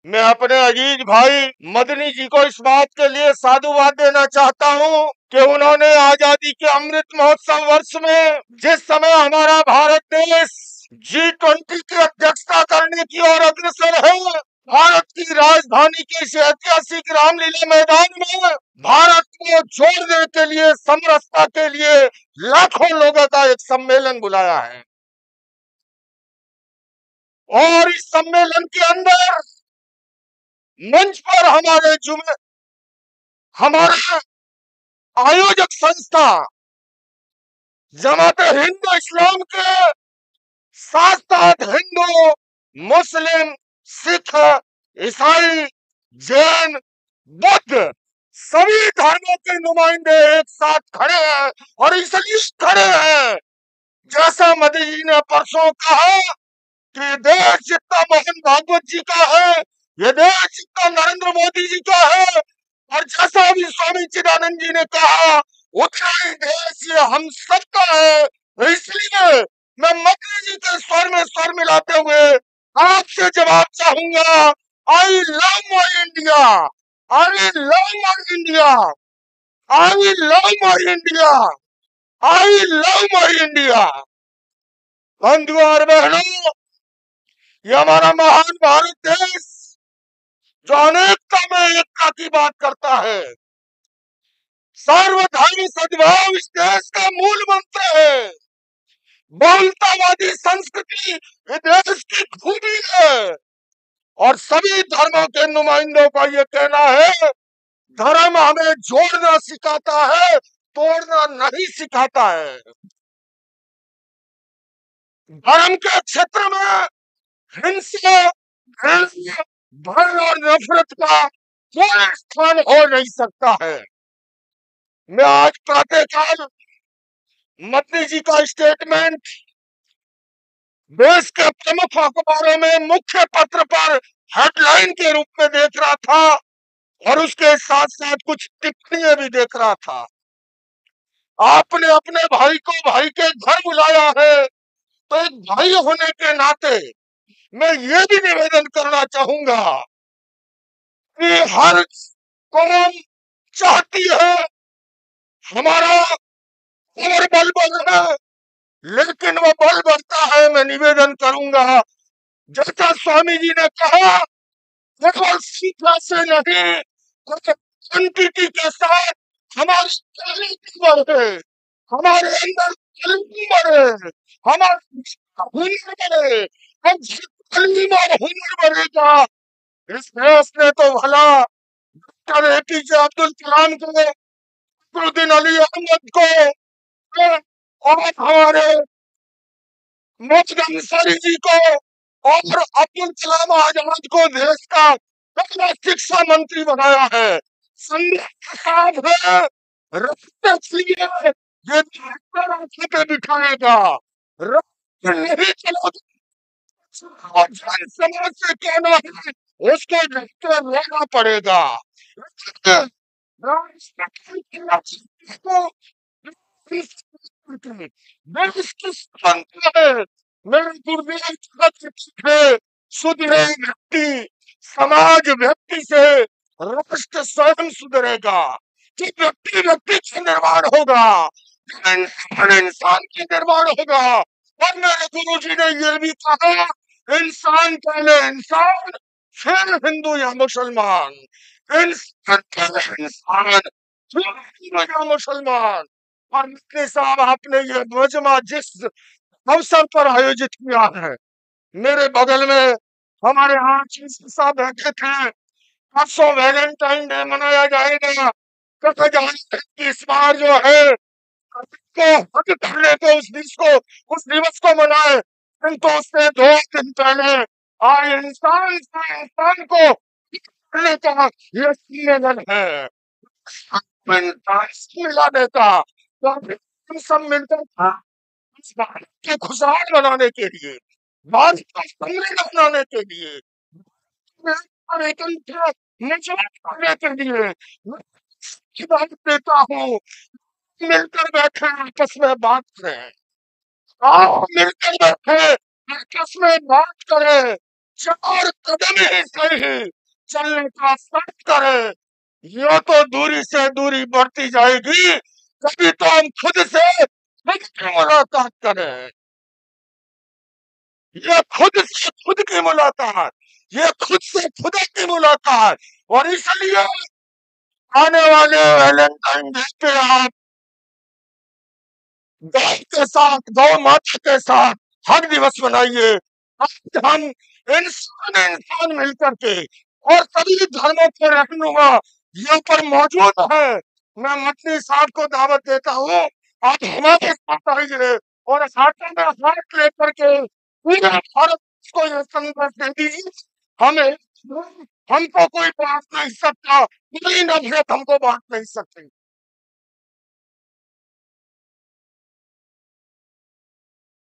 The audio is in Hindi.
मैं अपने अजीज भाई मदनी जी को इस बात के लिए साधुवाद देना चाहता हूँ कि उन्होंने आजादी के अमृत महोत्सव वर्ष में जिस समय हमारा भारत देश G20 की अध्यक्षता करने की ओर अग्रसर है, भारत की राजधानी के इस ऐतिहासिक रामलीला मैदान में भारत को जोड़ने के लिए, समरसता के लिए लाखों लोगों का एक सम्मेलन बुलाया है। और इस सम्मेलन के अंदर मंच पर हमारा आयोजक संस्था जमात हिंद इस्लाम के साथ साथ हिंदू, मुस्लिम, सिख, ईसाई, जैन, बुद्ध सभी धर्मों के नुमाइंदे एक साथ खड़े हैं। और इसलिए खड़े हैं, जैसा मोदी जी ने परसों कहा कि देश जितना मोहन भागवत जी का है, ये देश जितना नरेंद्र मोदी जी का है, और जैसा अभी स्वामी चिदानंद जी ने कहा उतना ही देश ये हम सबका है। इसलिए मैं मोदी जी के स्वर में स्वर मिलाते हुए आपसे जवाब चाहूंगा, I love my India, I love my India, I love my India, I love my India. बंधुओं और बहनों, ये हमारा महान भारत देश जो अनेकता में एकता की बात करता है, सर्वधर्म सद्भाव इस देश का मूल मंत्र है, बहुलतावादी संस्कृति इस देश की खूबी है। और सभी धर्मों के नुमाइंदों का ये कहना है, धर्म हमें जोड़ना सिखाता है, तोड़ना नहीं सिखाता है। धर्म के क्षेत्र में हिंसा, घृणा, भय और नफरत का कोई स्थान हो नहीं सकता है। मैं आज प्रातःकाल मोदी जी का स्टेटमेंट देश के प्रमुख अखबारों में मुख्य पत्र पर हेडलाइन के रूप में देख रहा था, और उसके साथ साथ कुछ टिप्पणियां भी देख रहा था। आपने अपने भाई को भाई के घर बुलाया है, तो एक भाई होने के नाते मैं ये भी निवेदन करना चाहूंगा कि हर कौम चाहती है हमारा और बल बढ़े, लेकिन वो बल बढ़ता है, मैं निवेदन करूंगा जैसा स्वामी जी ने कहा, केवल शिक्षा से नहीं, क्वांटिटी के साथ हमारी क्वालिटी बढ़े, हमारे अंदर क्वालिटी बढ़े, हमारा हुनर बढ़े। हम तालीम और हुनर बढ़ेगा, इस देश ने तो भला डॉक्टर APJ अब्दुल कलाम को, फखरुद्दीन अली अहमद को, और हमारे मोहम्मद अंसारी जी को और अब्दुल कलाम आजाद को देश का पहला शिक्षा मंत्री बनाया है। साहब है, रास्ते ये रास्ते पे बिठाएगा, रास्ते नहीं चलोगे, जन समाज से कहना है उसको रास्ते लेना पड़ेगा। देश की स्वतंत्रता में मेरे गुरुदेव सुधरे व्यक्ति, समाज व्यक्ति से राष्ट्र स्वयं सुधरेगा। कि व्यक्ति व्यक्ति का निर्माण होगा, इंसान इंसान के निर्माण होगा। और मेरे गुरु जी ने ये भी कहा, इंसान पहले इंसान, फिर हिंदू या मुसलमान, इंसान पहले इंसान, फिर हिंदू या मुसलमान। और मित्रे साहब, आपने ये मजमा जिस अवसर पर आयोजित किया है, मेरे बगल में हमारे यहाँ चीफ साहब बैठे थे। परसों वैलेंटाइन डे मनाया जाएगा, कहा जा रहा है कि इस बार जो है को हक करने के उस दिवस को मनाए, किंतु उससे 2 दिन पहले आज इंसान से इंसान को करने का ये सम्मेलन है, मिलाने का। तो हम सब मिलकर इस भारत के खुशहाल बनाने के लिए, भारत का समृद्ध बनाने के लिए, मजबूत करने के लिए मैं हिदायत देता हूँ, मिलकर बैठे आपस में बात करें। आओ मिलकर बैठे आपस में बात करें, 4 कदम ही सही चलने का शर्त करे, यो तो दूरी से दूरी बढ़ती जाएगी, कभी तो हम खुद से खुद की मुलाकात करें। ये खुद से खुद की मुलाकात, ये खुद से खुदा की मुलाकात। और इसलिए आने वाले वैलेंटाइन डे पे आप गाय के साथ, गौ माता के साथ हर दिवस मनाइए। आज हम इंसान मिलकर के और सभी धर्मों के रहनुमा यहाँ पर मौजूद है। मैं मदनी साहब को दावत देता हूँ, आप हमारे साथ आइए और हाथों में हाथ लेकर के पूरे भारत को यह संदेश दे दीजिए, हमें हमको कोई बांट नहीं सकता, कोई नफरत हमको बांट नहीं सकती।